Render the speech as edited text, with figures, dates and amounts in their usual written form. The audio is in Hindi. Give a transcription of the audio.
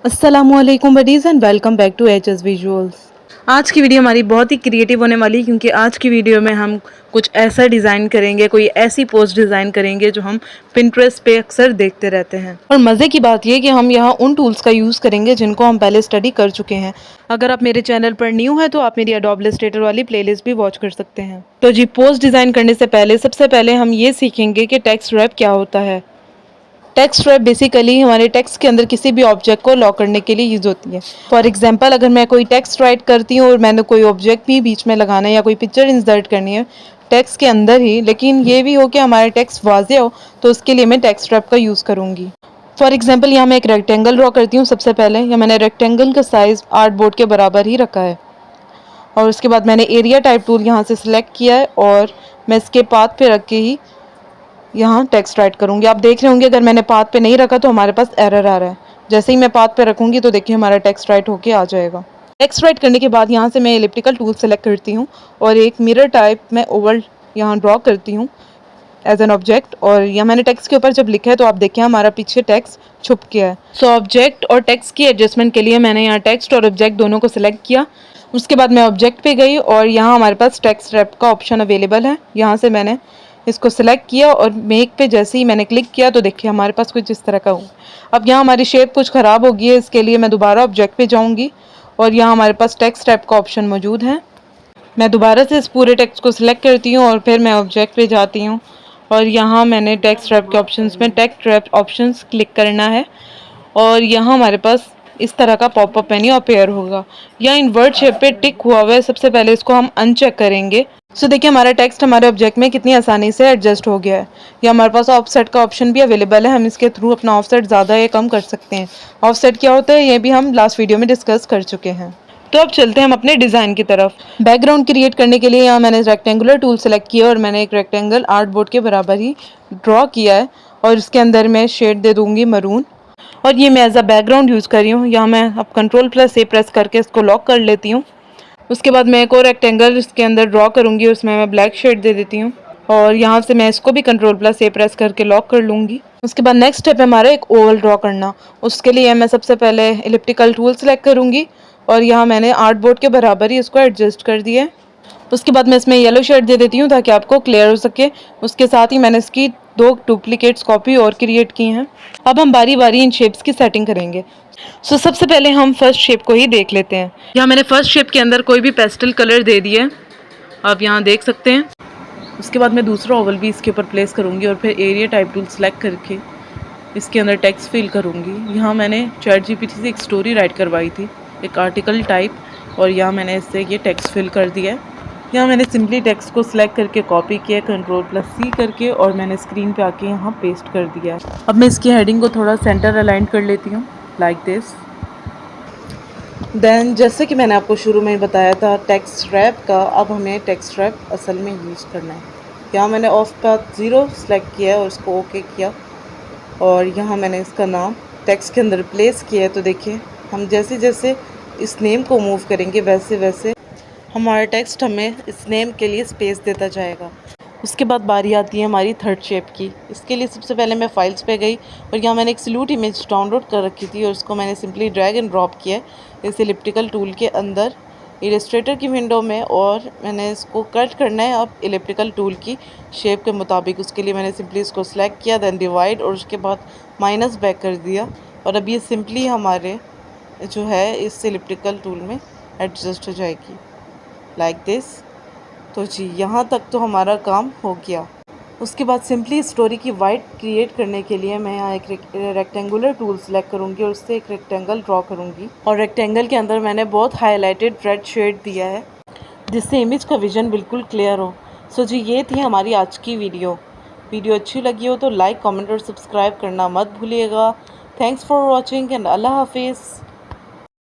अस्सलामुअलैकुम buddies and welcome back to H S visuals. आज की वीडियो हमारी बहुत ही क्रिएटिव होने वाली है क्योंकि आज की वीडियो में हम कुछ ऐसा डिज़ाइन करेंगे, कोई ऐसी पोस्ट डिज़ाइन करेंगे जो हम पिंटरेस्ट पे अक्सर देखते रहते हैं। और मज़े की बात यह कि हम यहाँ उन टूल्स का यूज़ करेंगे जिनको हम पहले स्टडी कर चुके हैं। अगर आप मेरे चैनल पर न्यू है तो आप मेरी एडोब इलस्ट्रेटर वाली प्लेलिस्ट भी वॉच कर सकते हैं। तो जी, पोस्ट डिज़ाइन करने से पहले सबसे पहले हम ये सीखेंगे कि टेक्स्ट रैप क्या होता है। टेक्स्ट रैप बेसिकली हमारे टेक्स्ट के अंदर किसी भी ऑब्जेक्ट को लॉक करने के लिए यूज़ होती है। फॉर एग्जांपल, अगर मैं कोई टेक्स्ट राइट करती हूँ और मैंने कोई ऑब्जेक्ट भी बीच में लगाना है या कोई पिक्चर इंसर्ट करनी है टेक्स्ट के अंदर ही, लेकिन ये भी हो कि हमारा टेक्स्ट वाज़ेह हो, तो उसके लिए मैं टेक्स्ट रैप का यूज़ करूँगी। फॉर एग्जाम्पल, यहाँ मैं एक रेक्टेंगल ड्रॉ करती हूँ। सबसे पहले या मैंने रेक्टेंगल का साइज़ आर्ट बोर्ड के बराबर ही रखा है और उसके बाद मैंने एरिया टाइप टूल यहाँ से सिलेक्ट किया है और मैं इसके पाथ पे रख के ही यहाँ टेक्स्ट राइट करूँगी। आप देख रहे होंगे अगर मैंने पाथ पे नहीं रखा तो हमारे पास एरर आ रहा है। जैसे ही मैं पाथ पे रखूँगी तो देखिए हमारा टेक्स्ट राइट होके आ जाएगा। टेक्स्ट राइट करने के बाद यहाँ से मैं एलिप्टिकल टूल सेलेक्ट करती हूँ और एक मिरर टाइप मैं ओवल यहाँ ड्रॉ करती हूँ एज एन ऑब्जेक्ट। और यहाँ मैंने टेक्स्ट के ऊपर जब लिखा है तो आप देखिए हमारा पीछे टेक्स्ट छुप गया है। सो ऑब्जेक्ट और टेक्स्ट की एडजस्टमेंट के लिए मैंने यहाँ टेक्स्ट और ऑब्जेक्ट दोनों को सिलेक्ट किया। उसके बाद मैं ऑब्जेक्ट पे गई और यहाँ हमारे पास टेक्स्ट रैप का ऑप्शन अवेलेबल है। यहाँ से मैंने इसको सिलेक्ट किया और मेक पे जैसे ही मैंने क्लिक किया तो देखिए हमारे पास कुछ इस तरह का हो। अब यहाँ हमारी शेप कुछ ख़राब हो गई है, इसके लिए मैं दोबारा ऑब्जेक्ट पे जाऊँगी और यहाँ हमारे पास टेक्स्ट रैप का ऑप्शन मौजूद है। मैं दोबारा से इस पूरे टेक्स्ट को सिलेक्ट करती हूँ और फिर मैं ऑब्जेक्ट पे जाती हूँ और यहाँ मैंने टेक्स्ट रैप के ऑप्शंस में टेक्स्ट रैप ऑप्शंस क्लिक करना है और यहाँ हमारे पास इस तरह का पॉपअप मेन्यू अपीयर होगा। या इन्वर्ट शेप पे टिक हुआ हुआ है, सबसे पहले इसको हम अनचेक करेंगे। सो देखिए हमारा टेक्स्ट हमारे ऑब्जेक्ट में कितनी आसानी से एडजस्ट हो गया है। या हमारे पास ऑफसेट का ऑप्शन भी अवेलेबल है, हम इसके थ्रू अपना ऑफसेट ज़्यादा या कम कर सकते हैं। ऑफसेट क्या होता है ये भी हम लास्ट वीडियो में डिस्कस कर चुके हैं। तो अब चलते हैं हम अपने डिज़ाइन की तरफ। बैकग्राउंड क्रिएट करने के लिए यहाँ मैंने रेक्टेंगुलर टूल सेलेक्ट किया और मैंने एक रेक्टेंगल आर्ट बोर्ड के बराबर ही ड्रॉ किया है और इसके अंदर मैं शेड दे दूँगी मरून और ये मैं एज अ बैकग्राउंड यूज़ कर रही हूँ। यहाँ मैं अब कंट्रोल+A प्रेस करके इसको लॉक कर लेती हूँ। उसके बाद मैं एक और रेक्टेंगल इसके अंदर ड्रॉ करूँगी, उसमें मैं ब्लैक शेड दे देती हूँ और यहाँ से मैं इसको भी कंट्रोल+A प्रेस करके लॉक कर लूँगी। उसके बाद नेक्स्ट स्टेप है हमारा एक ओवल ड्रॉ करना। उसके लिए मैं सबसे पहले एलिप्टिकल टूल सेलेक्ट करूँगी और यहाँ मैंने आर्ट बोर्ड के बराबर ही इसको एडजस्ट कर दिया है। उसके बाद मैं इसमें येलो शेड दे देती हूँ ताकि आपको क्लियर हो सके। उसके साथ ही मैंने इसकी 2 डुप्लीकेट्स कॉपी और क्रिएट की हैं। अब हम बारी बारी इन शेप्स की सेटिंग करेंगे। सो सबसे पहले हम फर्स्ट शेप को ही देख लेते हैं। यहाँ मैंने फर्स्ट शेप के अंदर कोई भी पेस्टल कलर दे दिया है, आप यहाँ देख सकते हैं। उसके बाद मैं दूसरा ओवल भी इसके ऊपर प्लेस करूँगी और फिर एरिया टाइप टूल सेलेक्ट करके इसके अंदर टेक्स्ट फिल करूँगी। यहाँ मैंने ChatGPT से एक स्टोरी राइट करवाई थी, एक आर्टिकल टाइप, और यहाँ मैंने इससे ये टेक्स्ट फिल कर दिया है। यहाँ मैंने सिंपली टेक्स्ट को सिलेक्ट करके कॉपी किया कंट्रोल+C करके और मैंने स्क्रीन पे आके यहाँ पेस्ट कर दिया है। अब मैं इसकी हेडिंग को थोड़ा सेंटर अलाइन कर लेती हूँ लाइक दिस। देन जैसे कि मैंने आपको शुरू में बताया था टेक्स्ट रैप का, अब हमें टेक्स्ट रैप असल में यूज़ करना है। यहाँ मैंने ऑफ पाथ 0 सेलेक्ट किया है और उसको ओके किया और यहाँ मैंने इसका नाम टेक्स्ट के अंदर प्लेस किया है। तो देखिए हम जैसे जैसे इस नेम को मूव करेंगे वैसे वैसे हमारा टेक्स्ट हमें इस नेम के लिए स्पेस देता जाएगा। उसके बाद बारी आती है हमारी थर्ड शेप की। इसके लिए सबसे पहले मैं फाइल्स पे गई और यहाँ मैंने एक सल्यूट इमेज डाउनलोड कर रखी थी और उसको मैंने सिंपली ड्रैग एंड ड्रॉप किया है इस एलिप्टिकल टूल के अंदर इलस्ट्रेटर की विंडो में और मैंने इसको कट करना है अब एलिप्टिकल टूल की शेप के मुताबिक। उसके लिए मैंने सिंपली इसको सिलेक्ट किया, देन डिवाइड और उसके बाद माइनस बैक कर दिया और अब ये सिंपली हमारे जो है इस एलिप्टिकल टूल में एडजस्ट हो जाएगी लाइक दिस। तो जी यहाँ तक तो हमारा काम हो गया। उसके बाद सिंपली स्टोरी की वाइड क्रिएट करने के लिए मैं यहाँ एक रेक्टेंगुलर टूल सेलेक्ट करूँगी और उससे एक रेक्टेंगल ड्रॉ करूँगी और रेक्टेंगल के अंदर मैंने बहुत हाईलाइटेड रेड शेड दिया है जिससे इमेज का विजन बिल्कुल क्लियर हो। सो जी ये थी हमारी आज की वीडियो अच्छी लगी हो तो लाइक, कमेंट और सब्सक्राइब करना मत भूलिएगा। थैंक्स फॉर वॉचिंग एंड अल्लाह हाफिज़।